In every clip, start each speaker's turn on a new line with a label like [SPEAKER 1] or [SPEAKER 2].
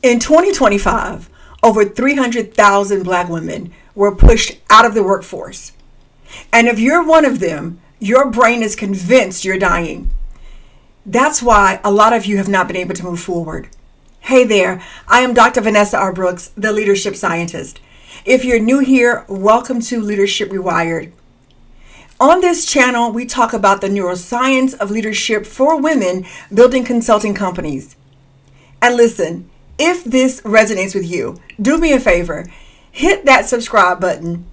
[SPEAKER 1] In 2025, over 300,000 Black women were pushed out of the workforce. And if you're one of them, your brain is convinced you're dying. That's why a lot of you have not been able to move forward. Hey there, I am Dr. Vanessa R. Brooks, the leadership scientist. If you're new here, welcome to Leadership Rewired. On this channel, we talk about the neuroscience of leadership for women building consulting companies. And listen, if this resonates with you, do me a favor, hit that subscribe button.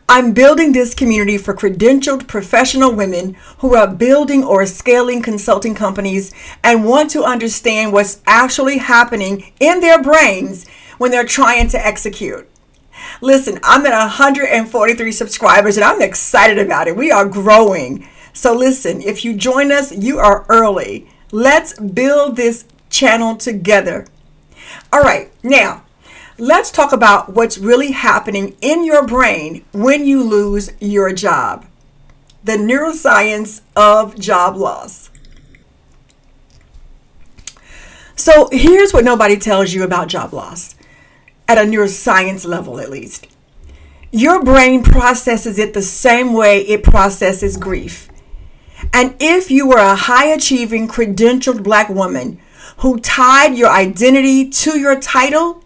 [SPEAKER 1] I'm building this community for credentialed professional women who are building or scaling consulting companies and want to understand what's actually happening in their brains when they're trying to execute. Listen, I'm at 143 subscribers and I'm excited about it. We are growing. So listen, if you join us, you are early. Let's build this channel together. All right, now let's talk about what's really happening in your brain when you lose your job. The neuroscience of job loss. So here's what nobody tells you about job loss, at a neuroscience level at least. Your brain processes it the same way it processes grief. And if you were a high-achieving, credentialed Black woman who tied your identity to your title,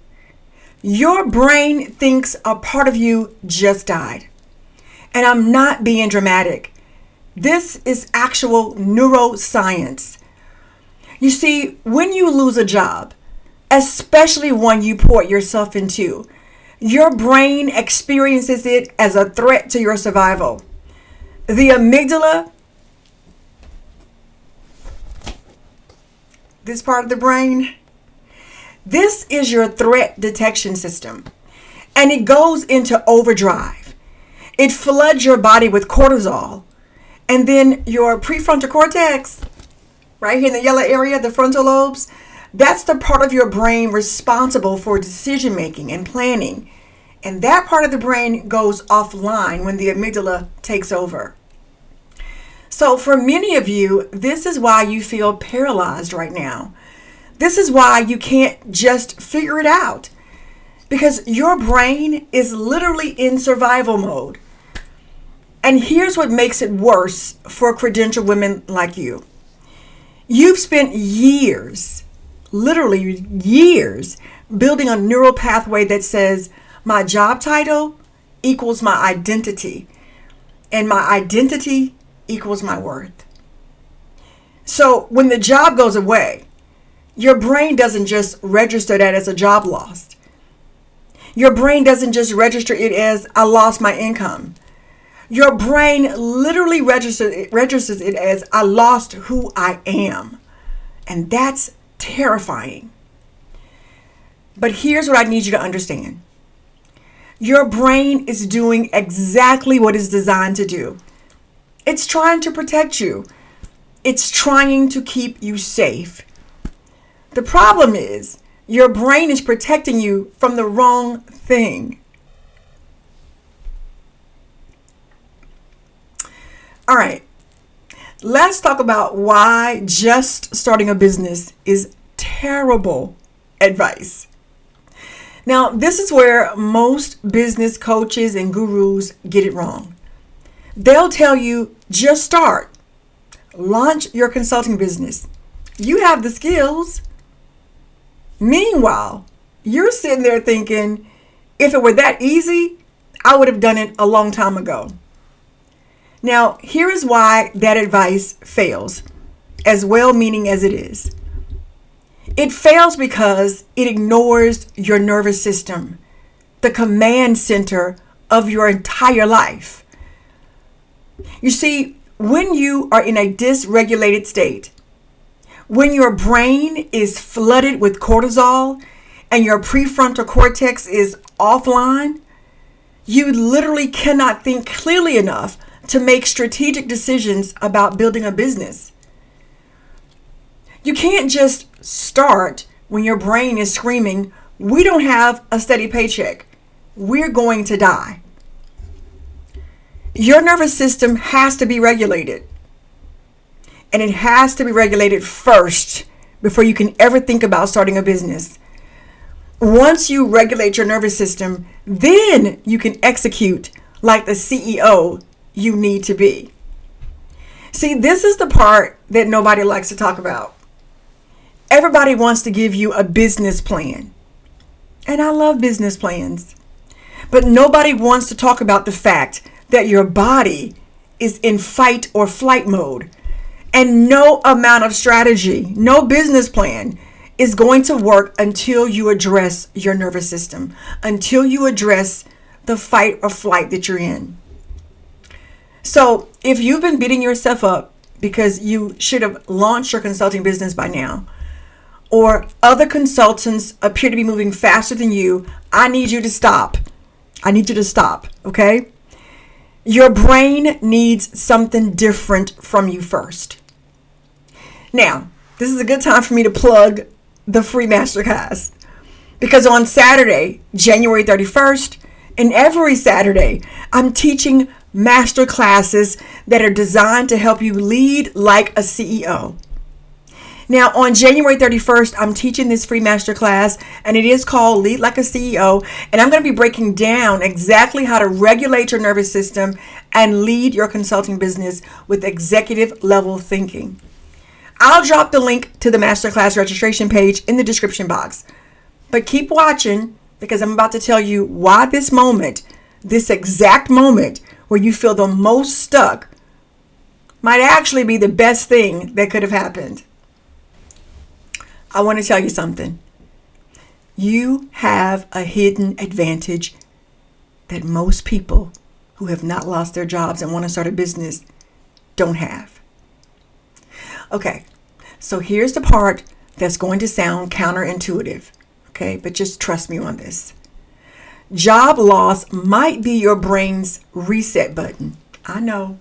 [SPEAKER 1] your brain thinks a part of you just died. And I'm not being dramatic. This is actual neuroscience. You see, when you lose a job, especially one you poured yourself into, your brain experiences it as a threat to your survival. The amygdala, this part of the brain, this is your threat detection system, and it goes into overdrive. It floods your body with cortisol, and then your prefrontal cortex, right here in the yellow area, the frontal lobes, that's the part of your brain responsible for decision making and planning. And that part of the brain goes offline when the amygdala takes over. So for many of you, this is why you feel paralyzed right now. This is why you can't just figure it out, because your brain is literally in survival mode. And here's what makes it worse for credentialed women like you. You've spent years, literally years, building a neural pathway that says my job title equals my identity, and my identity equals my worth. So when the job goes away, your brain doesn't just register that as a job loss. Your brain doesn't just register it as I lost my income. Your brain literally registers it as I lost who I am. And that's terrifying. But here's what I need you to understand. Your brain is doing exactly what it's designed to do. It's trying to protect you. It's trying to keep you safe. The problem is your brain is protecting you from the wrong thing. All right, let's talk about why just starting a business is terrible advice. Now, this is where most business coaches and gurus get it wrong. They'll tell you, just start. Launch your consulting business. You have the skills. Meanwhile, you're sitting there thinking, if it were that easy, I would have done it a long time ago. Now, here is why that advice fails, as well-meaning as it is. It fails because it ignores your nervous system, the command center of your entire life. You see, when you are in a dysregulated state, when your brain is flooded with cortisol and your prefrontal cortex is offline, you literally cannot think clearly enough to make strategic decisions about building a business. You can't just start when your brain is screaming, we don't have a steady paycheck. We're going to die. Your nervous system has to be regulated. And it has to be regulated first before you can ever think about starting a business. Once you regulate your nervous system, then you can execute like the CEO you need to be. See, this is the part that nobody likes to talk about. Everybody wants to give you a business plan. And I love business plans. But nobody wants to talk about the fact that your body is in fight or flight mode. And no amount of strategy, no business plan is going to work until you address your nervous system, until you address the fight or flight that you're in. So if you've been beating yourself up because you should have launched your consulting business by now, or other consultants appear to be moving faster than you, I need you to stop. I need you to stop, okay? Your brain needs something different from you first. Now, this is a good time for me to plug the free masterclass, because on Saturday, January 31st, and every Saturday, I'm teaching master classes that are designed to help you lead like a CEO. Now, on January 31st, I'm teaching this free masterclass, and it is called Lead Like a CEO. And I'm going to be breaking down exactly how to regulate your nervous system and lead your consulting business with executive level thinking. I'll drop the link to the masterclass registration page in the description box. But keep watching, because I'm about to tell you why this moment, this exact moment where you feel the most stuck, might actually be the best thing that could have happened. I want to tell you something. You have a hidden advantage that most people who have not lost their jobs and want to start a business don't have. Okay, so here's the part that's going to sound counterintuitive, okay? But just trust me on this. Job loss might be your brain's reset button. I know.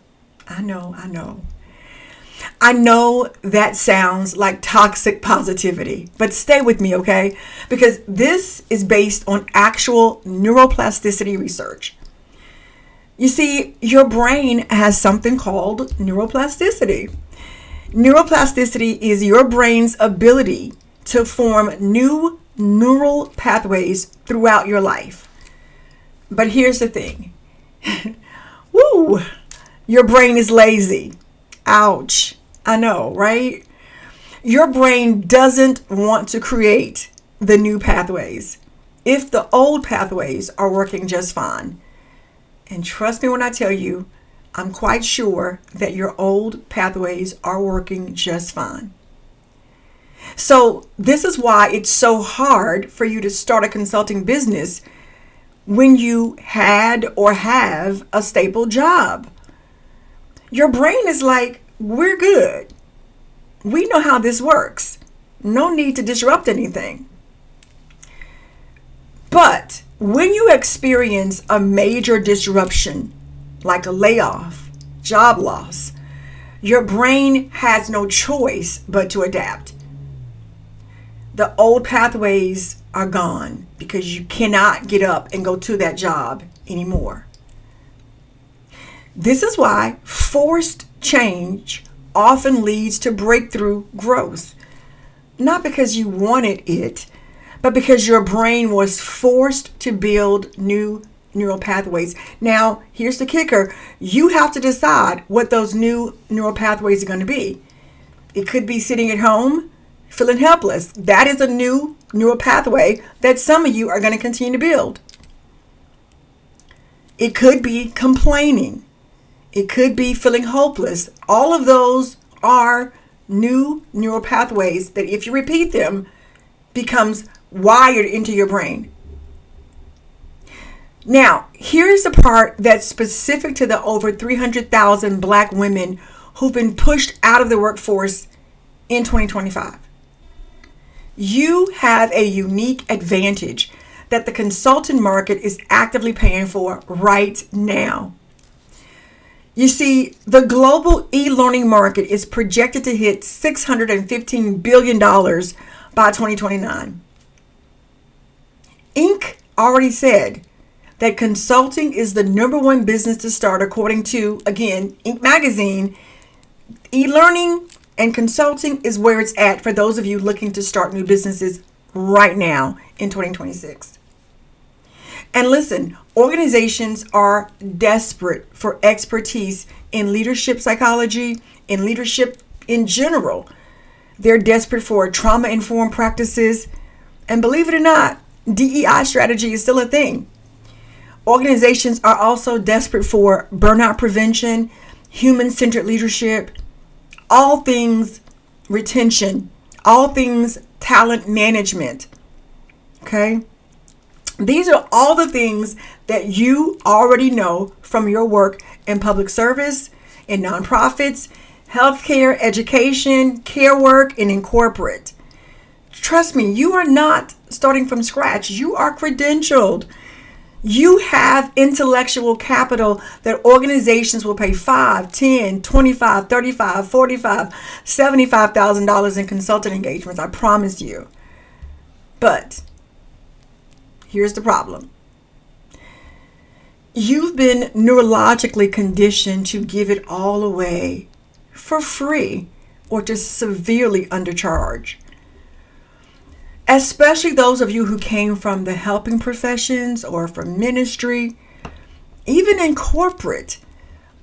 [SPEAKER 1] I know that sounds like toxic positivity, but stay with me, okay? Because this is based on actual neuroplasticity research. You see, your brain has something called neuroplasticity. Neuroplasticity is your brain's ability to form new neural pathways throughout your life. But here's the thing. Woo! Your brain is lazy. Ouch. I know, right? Your brain doesn't want to create the new pathways if the old pathways are working just fine. And trust me when I tell you, I'm quite sure that your old pathways are working just fine. So this is why it's so hard for you to start a consulting business when you had or have a stable job. Your brain is like, we're good. We know how this works. No need to disrupt anything. But when you experience a major disruption, like a layoff, job loss, your brain has no choice but to adapt. The old pathways are gone because you cannot get up and go to that job anymore. This is why forced change often leads to breakthrough growth. Not because you wanted it, but because your brain was forced to build new neural pathways. Now, here's the kicker. You have to decide what those new neural pathways are going to be. It could be sitting at home, feeling helpless. That is a new neural pathway that some of you are going to continue to build. It could be complaining. It could be feeling hopeless. All of those are new neural pathways that, if you repeat them, becomes wired into your brain. Now, here's the part that's specific to the over 300,000 Black women who've been pushed out of the workforce in 2025. You have a unique advantage that the consultant market is actively paying for right now. You see, the global e-learning market is projected to hit $615 billion by 2029. Inc. already said that consulting is the number one business to start, according to, again, Inc. magazine. E-learning and consulting is where it's at for those of you looking to start new businesses right now in 2026. And listen, organizations are desperate for expertise in leadership psychology, in leadership in general. They're desperate for trauma-informed practices. And believe it or not, DEI strategy is still a thing. Organizations are also desperate for burnout prevention, human-centered leadership, all things retention, all things talent management. Okay? These are all the things that you already know from your work in public service, in nonprofits, healthcare, education, care work, and in corporate. Trust me, you are not starting from scratch. You are credentialed. You have intellectual capital that organizations will pay $5, $10, $25, $35, $45, $75,000 in consultant engagements. I promise you. But here's the problem. You've been neurologically conditioned to give it all away for free or to severely undercharge. Especially those of you who came from the helping professions or from ministry, even in corporate.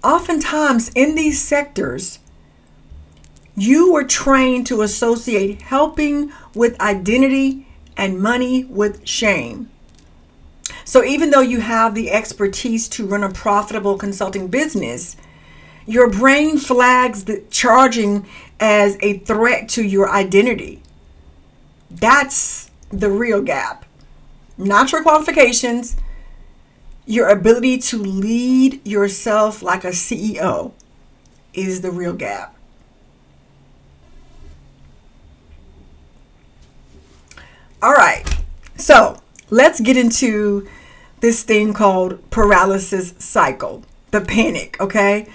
[SPEAKER 1] Oftentimes in these sectors, you were trained to associate helping with identity and money with shame. So even though you have the expertise to run a profitable consulting business, your brain flags the charging as a threat to your identity. That's the real gap. Not your qualifications, your ability to lead yourself like a CEO is the real gap. All right, so let's get into this thing called paralysis cycle, the panic, okay?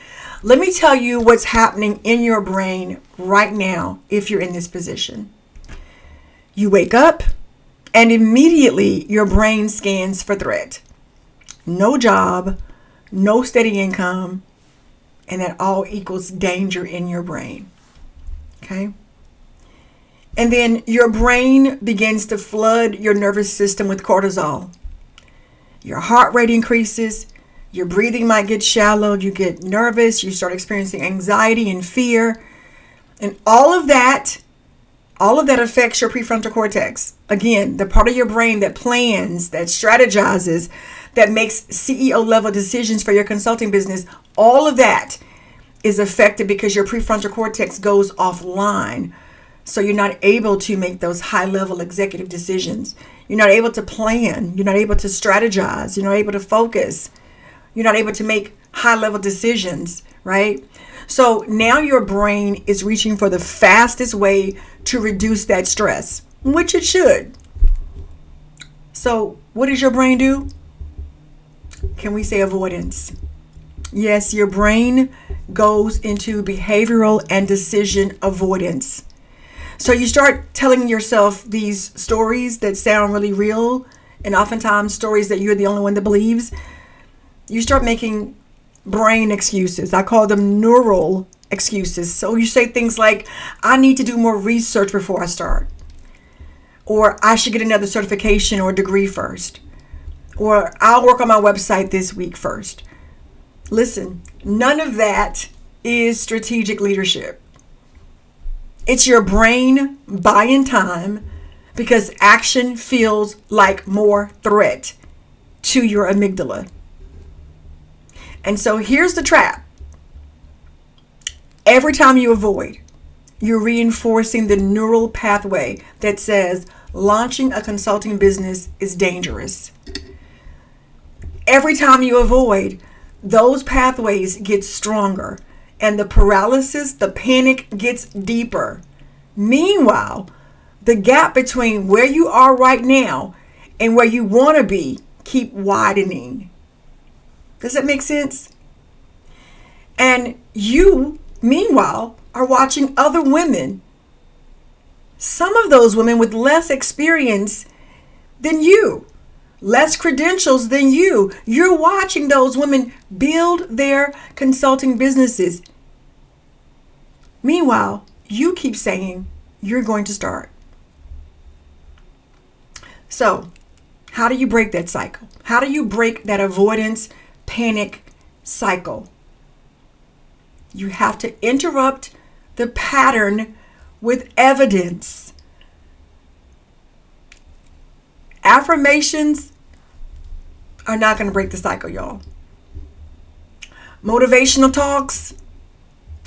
[SPEAKER 1] Let me tell you what's happening in your brain right now if you're in this position. You wake up and immediately your brain scans for threat. No job, no steady income, and that all equals danger in your brain. Okay? And then your brain begins to flood your nervous system with cortisol. Your heart rate increases, your breathing might get shallow, you get nervous, you start experiencing anxiety and fear, and all of that affects your prefrontal cortex. Again, the part of your brain that plans, that strategizes, that makes CEO level decisions for your consulting business. All of that is affected because your prefrontal cortex goes offline. So you're not able to make those high level executive decisions. You're not able to plan. You're not able to strategize. You're not able to focus. You're not able to make high level decisions, right? So now your brain is reaching for the fastest way to reduce that stress, which it should. So what does your brain do? Can we say avoidance? Yes, your brain goes into behavioral and decision avoidance. So you start telling yourself these stories that sound really real, and oftentimes stories that you're the only one that believes. You start making brain excuses. I call them neural excuses. So you say things like, I need to do more research before I start. Or I should get another certification or degree first. Or I'll work on my website this week first. Listen, none of that is strategic leadership. It's your brain buying time because action feels like more threat to your amygdala. And so here's the trap. Every time you avoid, you're reinforcing the neural pathway that says launching a consulting business is dangerous. Every time you avoid, those pathways get stronger and the paralysis, the panic gets deeper. Meanwhile, the gap between where you are right now and where you want to be keep widening. Does that make sense? And you, meanwhile, are watching other women, some of those women with less experience than you, less credentials than you. You're watching those women build their consulting businesses. Meanwhile, you keep saying you're going to start. So, how do you break that cycle? How do you break that avoidance, panic cycle? You have to interrupt the pattern with evidence. Affirmations are not going to break the cycle, y'all. Motivational talks,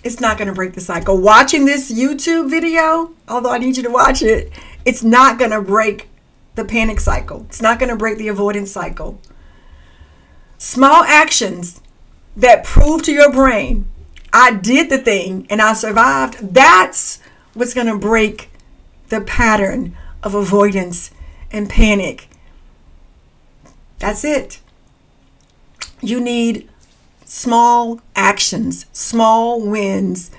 [SPEAKER 1] it's not going to break the cycle. Watching this YouTube video, although I need you to watch it, it's not going to break the panic cycle. It's not going to break the avoidance cycle. Small actions that prove to your brain, I did the thing and I survived, that's what's going to break the pattern of avoidance and panic. That's it. You need small actions, small wins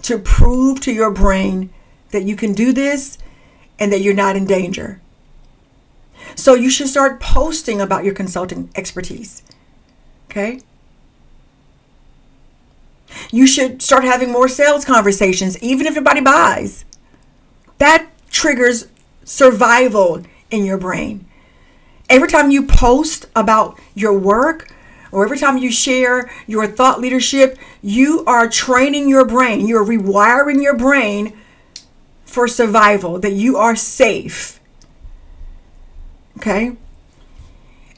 [SPEAKER 1] to prove to your brain that you can do this and that you're not in danger. So you should start posting about your consulting expertise. Okay? You should start having more sales conversations, even if nobody buys. That triggers survival in your brain. Every time you post about your work, or every time you share your thought leadership, you are training your brain. You're rewiring your brain for survival, that you are safe. Okay?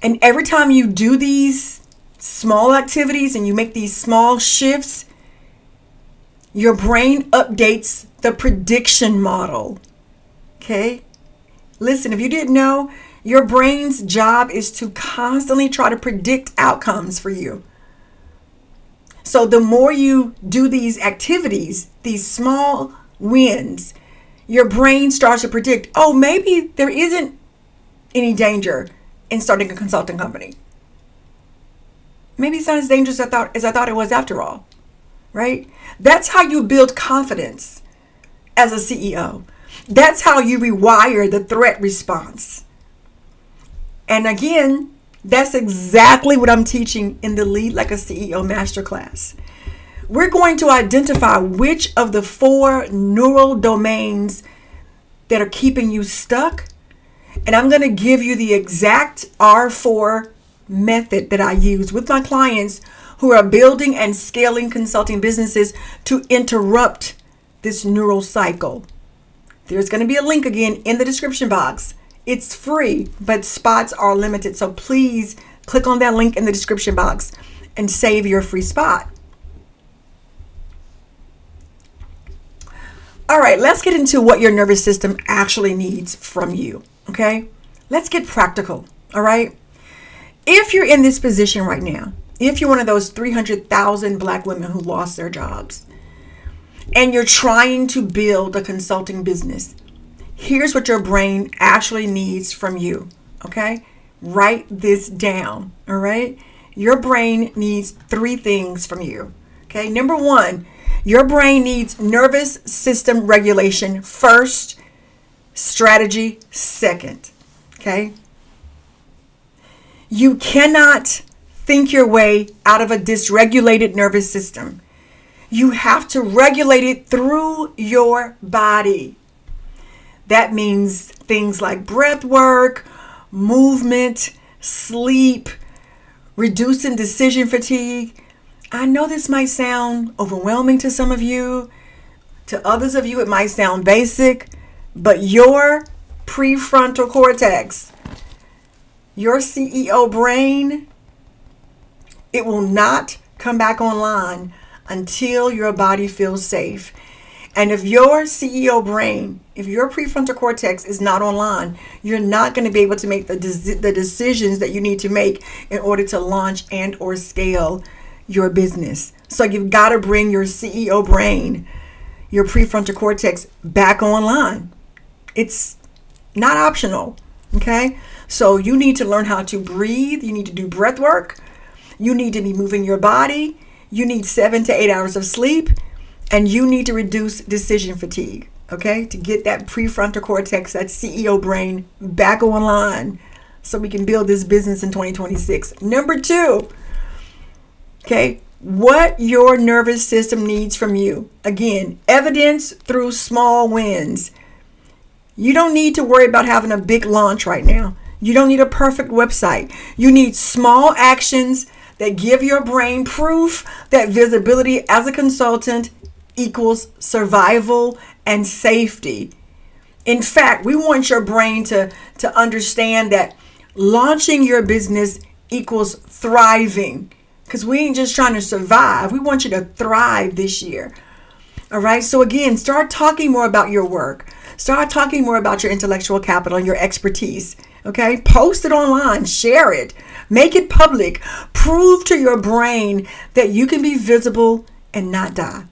[SPEAKER 1] And every time you do these small activities and you make these small shifts, your brain updates the prediction model. Okay? Listen, if you didn't know, your brain's job is to constantly try to predict outcomes for you. So the more you do these activities, these small wins, your brain starts to predict, oh, maybe there isn't any danger in starting a consulting company. Maybe it's not as dangerous as I thought it was after all, right? That's how you build confidence as a CEO. That's how you rewire the threat response. And again, that's exactly what I'm teaching in the Lead Like a CEO Masterclass. We're going to identify which of the 4 neural domains that are keeping you stuck. And I'm going to give you the exact R4 method that I use with my clients who are building and scaling consulting businesses to interrupt this neural cycle. There's going to be a link again in the description box. It's free, but spots are limited. So please click on that link in the description box and save your free spot. All right, let's get into what your nervous system actually needs from you. Okay, let's get practical. All right. If you're in this position right now, if you're one of those 300,000 Black women who lost their jobs and you're trying to build a consulting business, here's what your brain actually needs from you. Okay, write this down. All right. Your brain needs 3 things from you. Okay. Number 1, your brain needs nervous system regulation first, strategy second. Okay. You cannot think your way out of a dysregulated nervous system. You have to regulate it through your body. That means things like breath work, movement, sleep, reducing decision fatigue. I know this might sound overwhelming to some of you. To others of you, it might sound basic, but your prefrontal cortex, your CEO brain, it will not come back online until your body feels safe. And if your CEO brain, if your prefrontal cortex is not online, you're not going to be able to make the decisions that you need to make in order to launch and or scale your business. So you've got to bring your CEO brain, your prefrontal cortex back online. It's not optional. Okay. So you need to learn how to breathe. You need to do breath work. You need to be moving your body. You need 7 to 8 hours of sleep. And you need to reduce decision fatigue. Okay. To get that prefrontal cortex, that CEO brain back online so we can build this business in 2026. Number 2. Okay. What your nervous system needs from you. Again, evidence through small wins. You don't need to worry about having a big launch right now. You don't need a perfect website. You need small actions that give your brain proof that visibility as a consultant equals survival and safety. In fact, we want your brain to understand that launching your business equals thriving, because we ain't just trying to survive. We want you to thrive this year. All right. So again, start talking more about your work. Start talking more about your intellectual capital and your expertise. Okay. Post it online, share it, make it public. Prove to your brain that you can be visible and not die.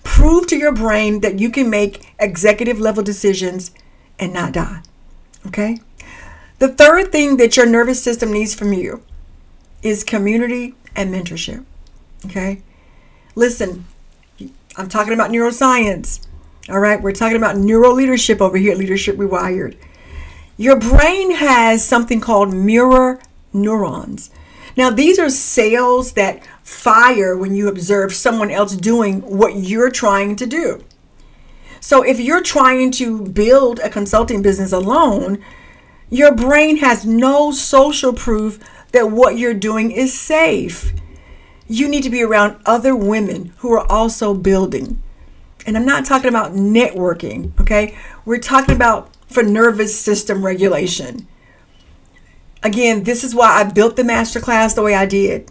[SPEAKER 1] Prove to your brain that you can make executive level decisions and not die. Okay. The third thing that your nervous system needs from you is community and mentorship. Okay. Listen, I'm talking about neuroscience. All right. We're talking about neuro leadership over here at Leadership Rewired. Your brain has something called mirror neurons. Now, these are cells that fire when you observe someone else doing what you're trying to do. So if you're trying to build a consulting business alone, your brain has no social proof that what you're doing is safe. You need to be around other women who are also building. And I'm not talking about networking, okay? We're talking about for nervous system regulation. Again, this is why I built the masterclass the way I did.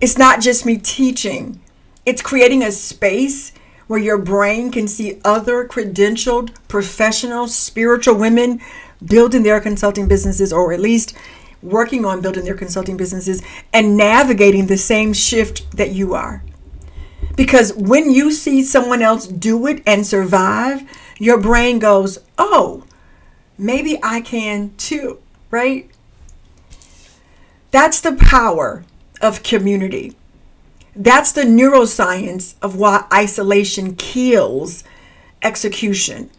[SPEAKER 1] It's not just me teaching. It's creating a space where your brain can see other credentialed, professional, spiritual women building their consulting businesses, or at least working on building their consulting businesses and navigating the same shift that you are. Because when you see someone else do it and survive, your brain goes, oh, maybe I can too, right? That's the power of community. That's the neuroscience of why isolation kills execution.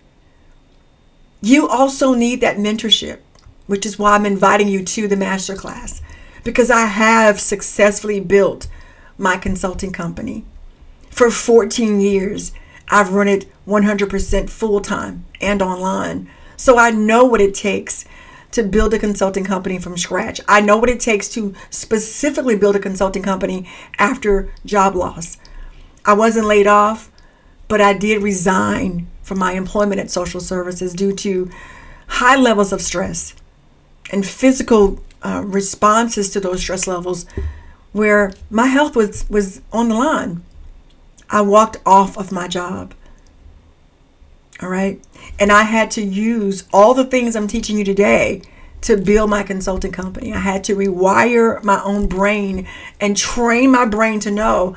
[SPEAKER 1] You also need that mentorship, which is why I'm inviting you to the masterclass, because I have successfully built my consulting company. For 14 years, I've run it 100% full-time and online. So I know what it takes to build a consulting company from scratch. I know what it takes to specifically build a consulting company after job loss. I wasn't laid off, but I did resign from my employment at social services due to high levels of stress and physical responses to those stress levels where my health was on the line. I walked off of my job. All right. And I had to use all the things I'm teaching you today to build my consulting company. I had to rewire my own brain and train my brain to know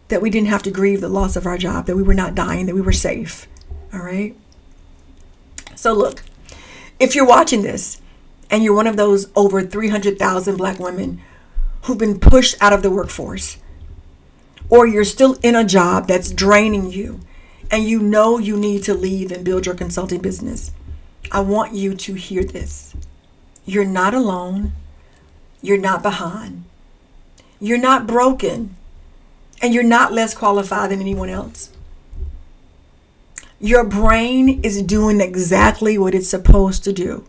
[SPEAKER 1] that we didn't have to grieve the loss of our job, that we were not dying, that we were safe. All right. So look, if you're watching this and you're one of those over 300,000 Black women who've been pushed out of the workforce, or you're still in a job that's draining you and you know you need to leave and build your consulting business, I want you to hear this. You're not alone. You're not behind. You're not broken. And you're not less qualified than anyone else. Your brain is doing exactly what it's supposed to do,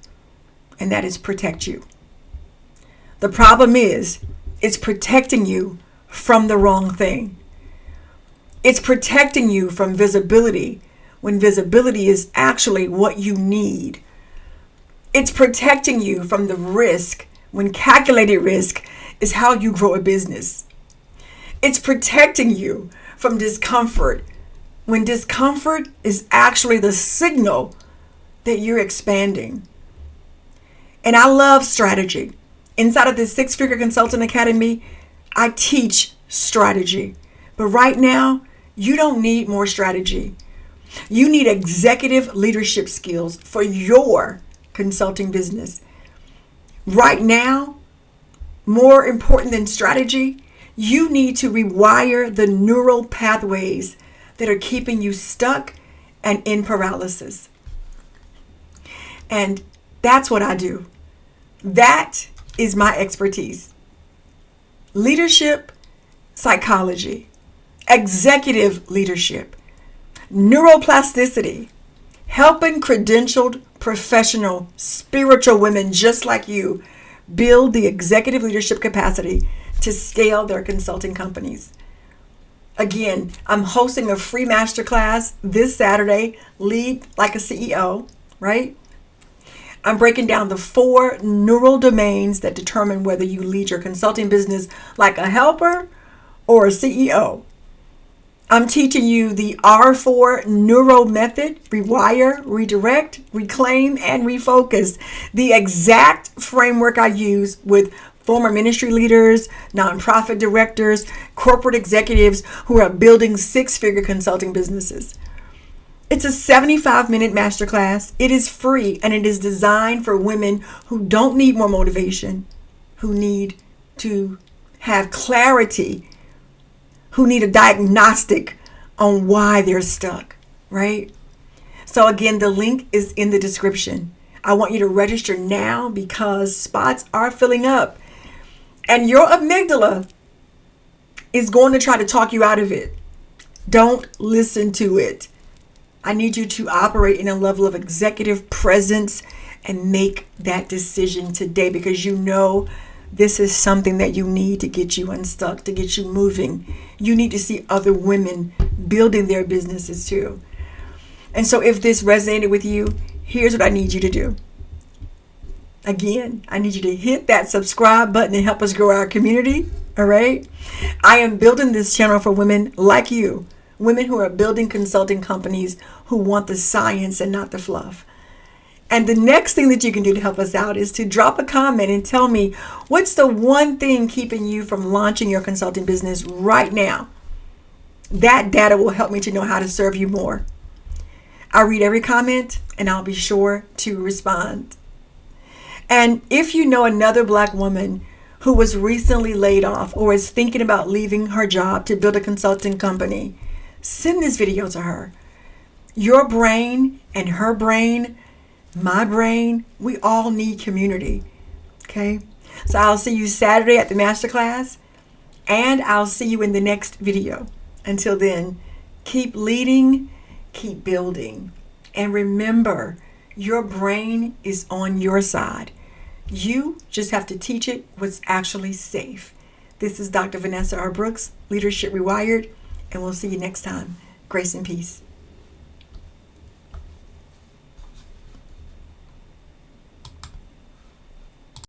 [SPEAKER 1] and that is protect you. The problem is, it's protecting you from the wrong thing. It's protecting you from visibility when visibility is actually what you need. It's protecting you from the risk when calculated risk is how you grow a business. It's protecting you from discomfort when discomfort is actually the signal that you're expanding. And I love strategy. Inside of the Six Figure Consultant Academy, I teach strategy. But right now, you don't need more strategy. You need executive leadership skills for your consulting business. Right now, more important than strategy, you need to rewire the neural pathways that are keeping you stuck and in paralysis. And that's what I do. That is my expertise. Leadership, psychology, executive leadership, neuroplasticity, helping credentialed, professional, spiritual women just like you build the executive leadership capacity to scale their consulting companies. Again, I'm hosting a free masterclass this Saturday, Lead Like a CEO, right? I'm breaking down the 4 neural domains that determine whether you lead your consulting business like a helper or a CEO. I'm teaching you the R4 neuro method: rewire, redirect, reclaim, and refocus. The exact framework I use with former ministry leaders, nonprofit directors, corporate executives who are building 6-figure consulting businesses. It's a 75-minute masterclass. It is free, and it is designed for women who don't need more motivation, who need to have clarity, who need a diagnostic on why they're stuck, right? So again, the link is in the description. I want you to register now because spots are filling up. And your amygdala is going to try to talk you out of it. Don't listen to it. I need you to operate in a level of executive presence and make that decision today, because you know this is something that you need to get you unstuck, to get you moving. You need to see other women building their businesses too. And so if this resonated with you, here's what I need you to do. Again, I need you to hit that subscribe button and help us grow our community. All right. I am building this channel for women like you, women who are building consulting companies who want the science and not the fluff. And the next thing that you can do to help us out is to drop a comment and tell me, what's the one thing keeping you from launching your consulting business right now? That data will help me to know how to serve you more. I'll read every comment and I'll be sure to respond. And if you know another Black woman who was recently laid off or is thinking about leaving her job to build a consulting company, send this video to her. Your brain and her brain, my brain, we all need community. Okay? So I'll see you Saturday at the masterclass, and I'll see you in the next video. Until then, keep leading, keep building. And remember, your brain is on your side. You just have to teach it what's actually safe. This is Dr. Vanessa R. Brooks, Leadership Rewired, and we'll see you next time. Grace and peace.